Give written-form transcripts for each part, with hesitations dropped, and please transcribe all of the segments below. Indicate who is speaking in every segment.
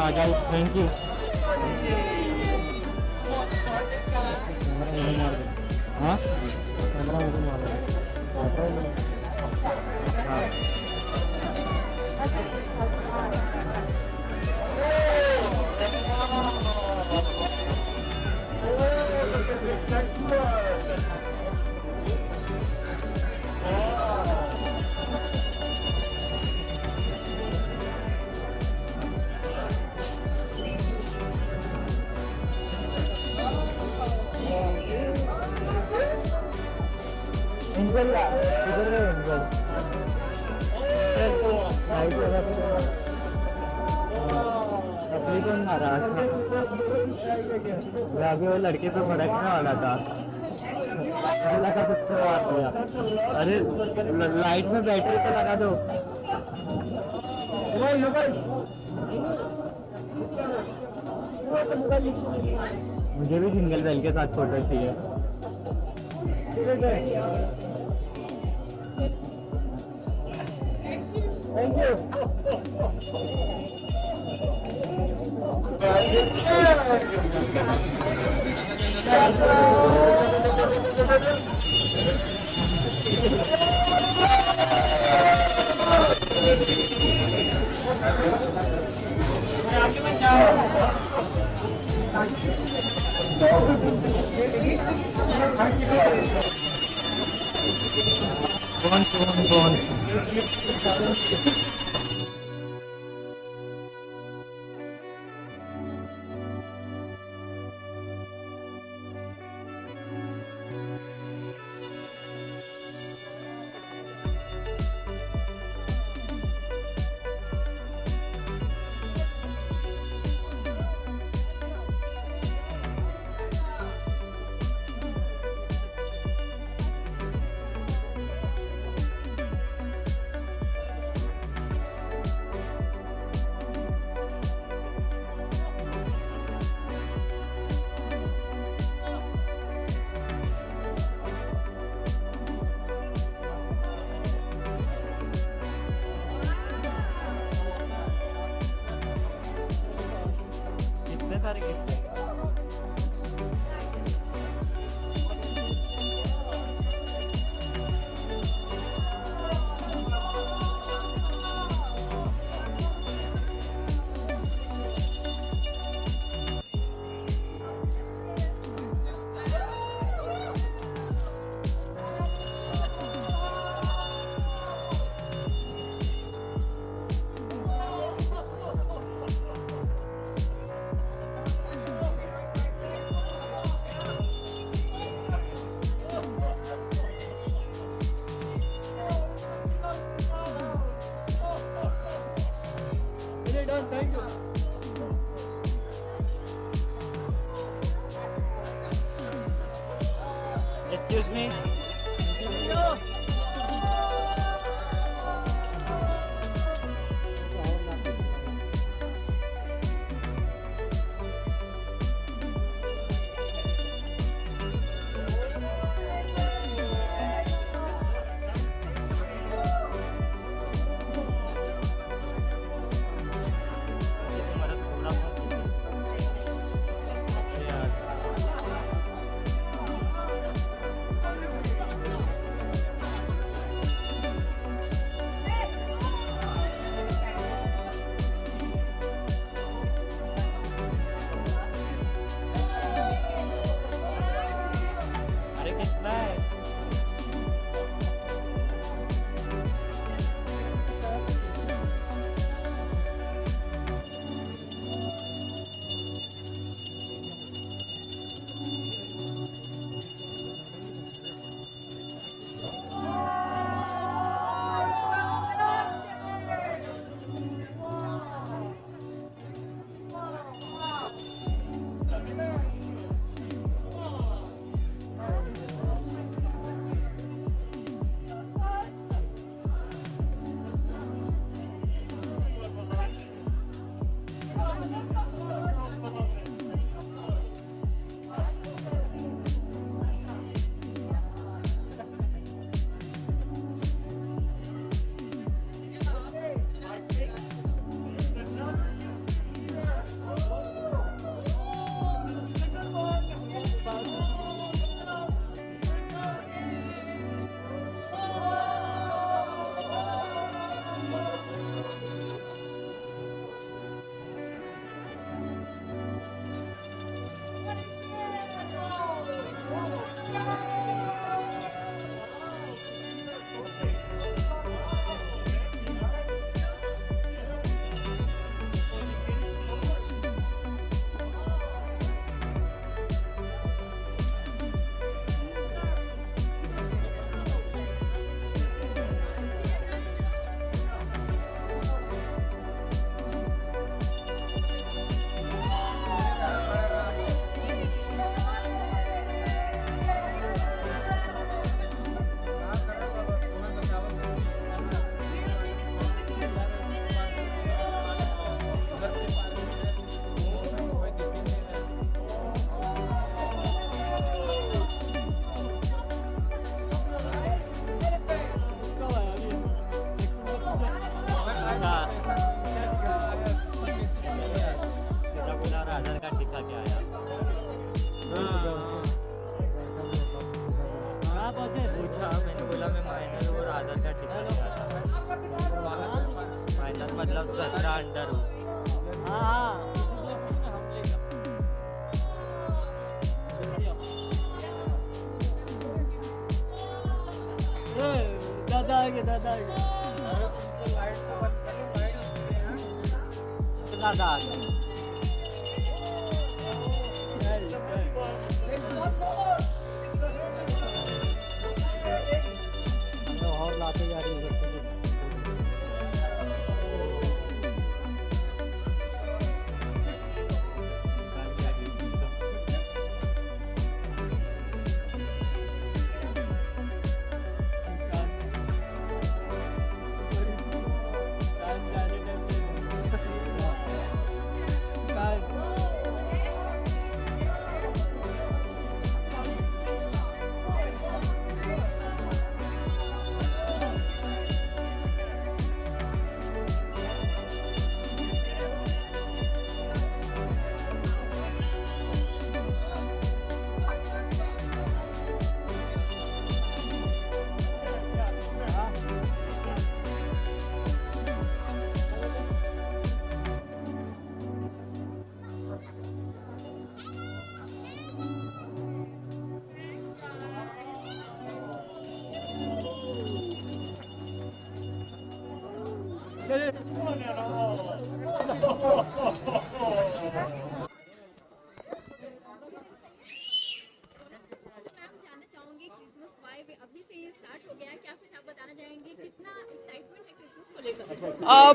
Speaker 1: आ जाओ। Thank you. हाँ मैं अभी वो लड़के पे भड़कने वाला था, लगा कुछ बात हो गया। अरे लाइट में बैटरी तो लगा दो। मुझे भी सिंगल बेल के साथ फोटो चाहिए। Thank you. कौन सारे गिफ्ट है। Thank you. Excuse me. ये दादा दादा और लाते जा रही है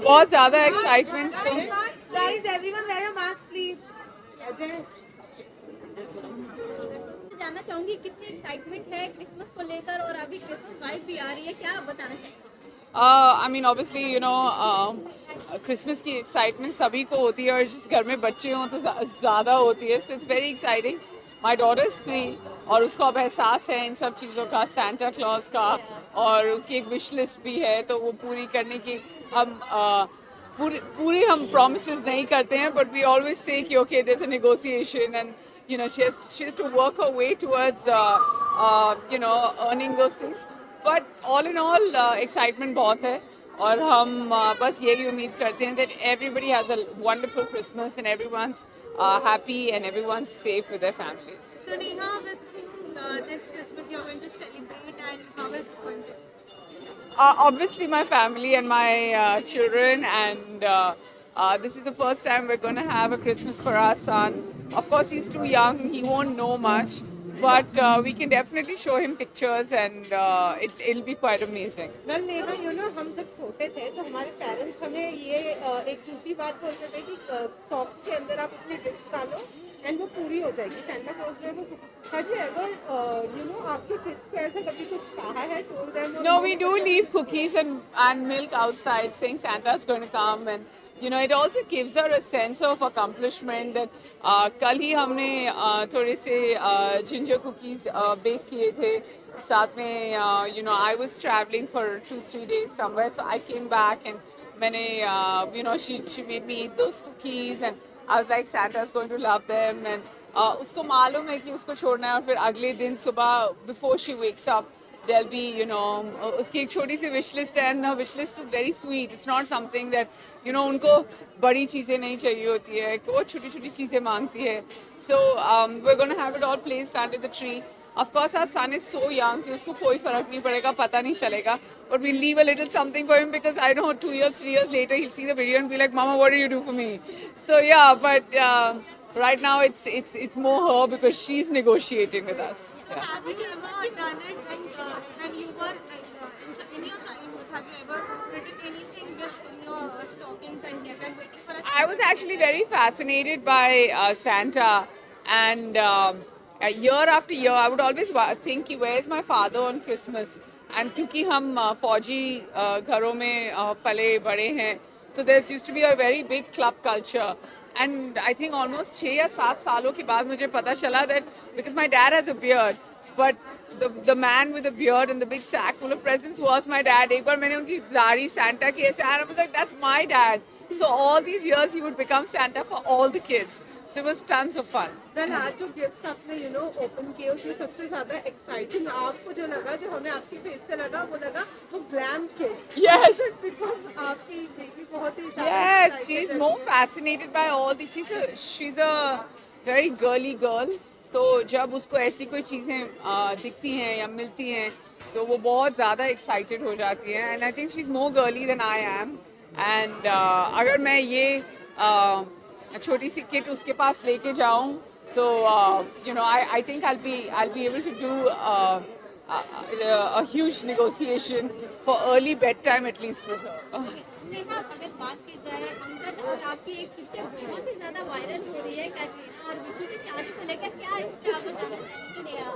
Speaker 2: बहुत ज़्यादा excitement.
Speaker 3: Guys, everyone wear a mask, please.
Speaker 4: जानना चाहूंगी कितनी एक्साइटमेंट है क्रिसमस को लेकर और अभी क्रिसमस वाइब भी आ रही है, क्या आप बताना चाहेंगे?
Speaker 2: I mean obviously you know Christmas की एक्साइटमेंट सभी को होती है और जिस घर में बच्चे हों तो ज़्यादा होती है। So it's very exciting. My daughter is 3 और उसको अब एहसास है इन सब चीज़ों का, सेंटा क्लॉज का, और उसकी एक विश लिस्ट भी है तो वो पूरी करने की हम पूरी हम प्रोमिसेस नहीं करते हैं, बट वी ऑलवेज से कि okay there is a negotiation and you know she has to work her way towards you know earning those things, but all in all excitement बहुत है और हम बस यही उम्मीद करते हैं that everybody has a wonderful Christmas and everyone's happy and everyone's safe with their families.
Speaker 4: So Neha, with whom this Christmas you're going to celebrate and how is it going to?
Speaker 2: Obviously my family and my children, and this is the first time we're going to have a Christmas for our son. Of course he's too young, he won't know much, but we can definitely show him pictures and it'll be quite amazing.
Speaker 3: Well, Neha, you know, हम जब छोटे थे तो हमारे parents हमें ये एक झूठी बात बोलते थे कि सॉक्स के अंदर आप अपनी विश डालो एंड वो पूरी हो जाएगी। सेंटा क्लॉज जो है वो have you ever you know आपके किड्स को ऐसा कभी कुछ कहा है, told them?
Speaker 2: No, we do leave cookies and milk outside saying Santa's going to come, and you know it also gives her a sense of accomplishment that कल ही हमने थोड़े से ginger cookies bake किए थे साथ में। You know I was traveling for 2-3 days somewhere, so I came back and मैंने you know she made me eat those cookies and I was like Santa's going to love them, and उसको मालूम है कि उसको छोड़ना है और फिर अगले दिन सुबह before she wakes up there'll be you know उसकी एक छोटी सी wish list है, and her wish list is very sweet. It's not something that you know उनको बड़ी चीज़ें नहीं चाहिए होती है, वो छोटी छोटी चीज़ें मांगती है। So we're going to have it all placed under the tree. Of course our son is so young कि उसको कोई फ़र्क नहीं पड़ेगा, पता नहीं चलेगा, but we'll leave a little something for him because I know 2 years 3 years later he'll see the video and be like, Mama, what did you do for me? So yeah, but right now it's more her because she's negotiating with us. Yeah.
Speaker 4: Have you ever done it when you were like in your childhood? Have you ever written anything just in your stockings and kept it waiting for us?
Speaker 2: I was actually very fascinated by Santa, and year after year I would always think कि where's my father on Christmas, and क्योंकि हम फौजी घरों में पले बड़े हैं तो there used to be a very big club culture, and I think almost 6 या 7 सालों के बाद मुझे पता चला that because my dad has a beard, but the man with the beard and the big sack full of presents was my dad. एक बार मैंने उनकी दाढ़ी Santa की ऐसे, and I was like that's my dad. So all these years he would become Santa for all the kids. So it was tons of fun.
Speaker 3: Well, आज जो gifts आपने you know open किए उसमें सबसे ज़्यादा exciting आपको जो लगा, जो हमें आपकी फेस से लगा, वो लगा वो ग्लैम किट।
Speaker 2: Yes.
Speaker 3: Because आपकी बेबी बहुत ही
Speaker 2: Yes, she's more fascinated by all this. She's a very girly girl, तो जब उसको ऐसी कोई चीज़ें दिखती हैं या मिलती हैं तो वो बहुत ज़्यादा एक्साइटेड हो जाती है and I think she is more girly than I am and अगर मैं ये छोटी सी किट उसके पास लेके जाऊँ तो you know I think I'll be able to do a huge negotiation for early bedtime at least with her.
Speaker 4: Neha, अगर बात की जाए अमजद और आपकी एक पिक्चर बहुत ही ज्यादा वायरल हो रही है कैटरीना और विक्की की शादी को लेकर, क्या इस पे आप बताना चाहेंगे नेहा?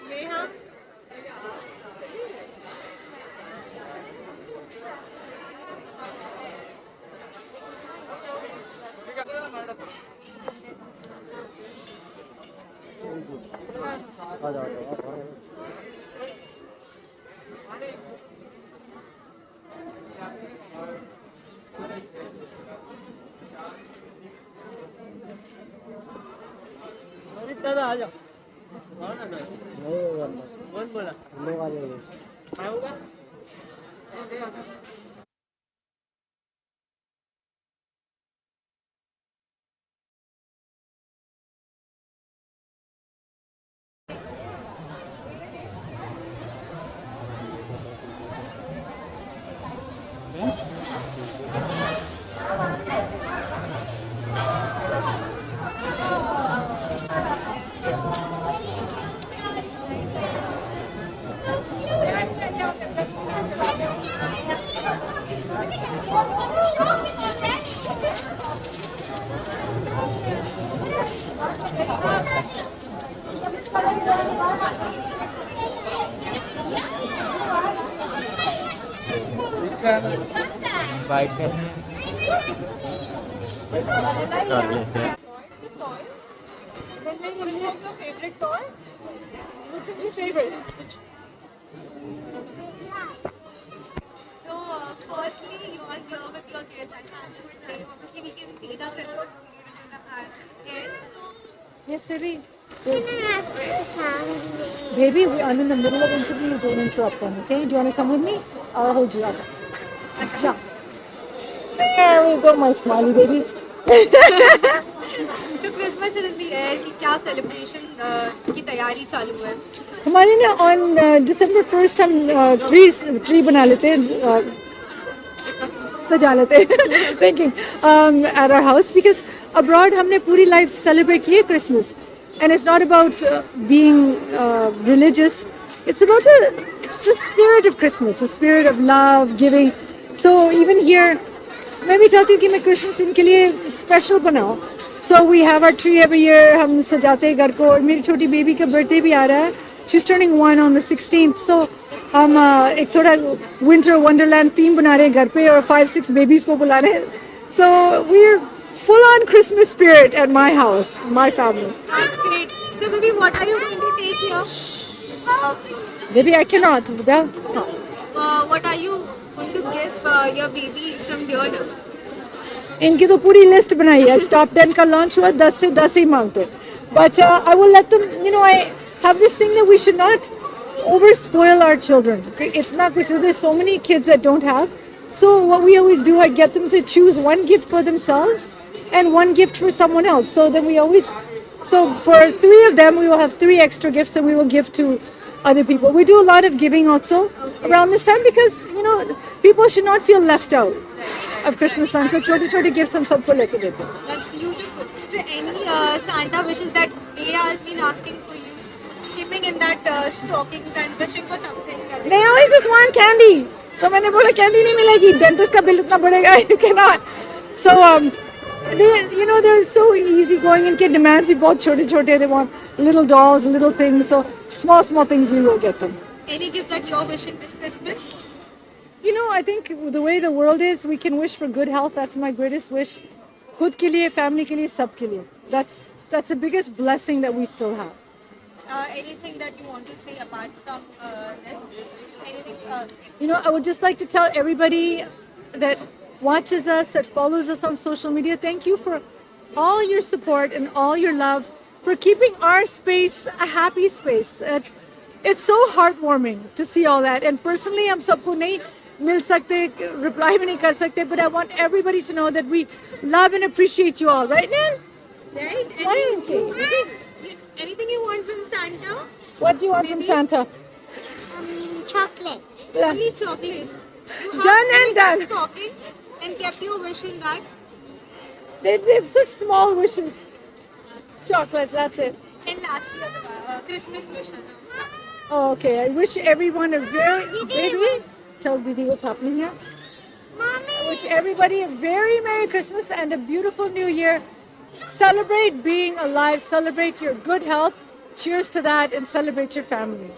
Speaker 3: नेहा
Speaker 1: आ जाओ दादा आ जाओ नहीं कौन बोला लोग आ जाएंगे आऊँगा बाइक है कर लेते हैं
Speaker 3: Which was your favorite toy?
Speaker 2: Which is your favorite?
Speaker 4: So, firstly, you are here with your kids and families today. Obviously, we can see the Christmas spirit in the air.
Speaker 5: Yes, baby. Baby, I'm in the middle of interview. You don't interrupt them, okay? Do you want to come with me? I'll hold you up. Yeah. There we go, my smiley baby.
Speaker 4: So, Christmas is in the air. कि क्या celebration की तैयारी चालू है?
Speaker 5: हमारे ना on December 1st हम tree बना लेते हैं, सजा लेते हैं, thinking at our house because abroad हमने पूरी life celebrate की है Christmas, and it's not about being religious. It's about the spirit of Christmas, the spirit of love, giving. So even here, मैं भी चाहती हूँ कि मैं Christmas इनके लिए special बनाऊँ. So we have our tree every year. हम सजाते हैं घर को. और मेरी छोटी बेबी का birthday भी आ रहा है. She's turning 1 on the 16th. So हम एक थोड़ा winter wonderland theme बना रहे हैं घर पे और 5-6 babies को बुला रहे हैं. So we're full on Christmas spirit at my house, my family.
Speaker 4: That's great. So, baby, what are you going to take here?
Speaker 5: Baby, I cannot. Well,
Speaker 4: What are you going to give your baby from here now?
Speaker 5: इनकी तो पूरी list बनाई है. Top 10 का launch हुआ, 10 से 10 ही मांगते. But I will let them, you know, I have this thing that we should not over spoil our children. इतना कुछ, there's so many kids that don't have. So what we always do, I get them to choose one gift for themselves and one gift for someone else. So then we always, so for 3 of them, we will have 3 extra gifts and we will give to other people. We do a lot of giving also around this time because, you know, people should not feel left out of Christmas time. So छोटे-छोटे gifts हम सबको लेके देते हैं.
Speaker 4: That's beautiful. So, any Santa wishes that they have been asking for you, keeping in that stockings and wishing for something?
Speaker 5: They always just want candy. तो मैंने बोला candy नहीं मिलेगी. Dentist का bill इतना बढ़ेगा. You cannot. So they, you know, they're so easy going. इनके demands भी बहुत छोटे-छोटे. They want little dolls, little things. So small things we will get them.
Speaker 4: Any gift that you're wishing this Christmas?
Speaker 5: You know, I think the way the world is, we can wish for good health. That's my greatest wish. खुद के लिए, family के लिए, सब के लिए. That's the biggest blessing that we still have.
Speaker 4: Anything that you want to say apart from this? Anything?
Speaker 5: You know, I would just like to tell everybody that watches us, that follows us on social media, thank you for all your support and all your love, for keeping our space a happy space. It's so heartwarming to see all that. And personally, हम सबको नहीं मिल सकते, reply भी नहीं कर सकते, but I want everybody to know that we love and appreciate you all, right, Nan?
Speaker 4: Right?
Speaker 5: Smile and say.
Speaker 4: Anything you want from Santa?
Speaker 5: What do you want from Santa?
Speaker 6: Chocolate.
Speaker 5: Yeah.
Speaker 4: Only chocolates. You have
Speaker 5: Done and
Speaker 4: made
Speaker 5: done.
Speaker 4: stockings and kept your wish in that.
Speaker 5: They have such small wishes. Chocolates, that's it.
Speaker 4: And lastly, Christmas wish. Anna.
Speaker 5: Oh, okay, I wish everyone a very... Baby, tell Didi what's happening here. I wish everybody a very Merry Christmas and a beautiful New Year. Celebrate being alive, celebrate your good health. Cheers to that and celebrate your family.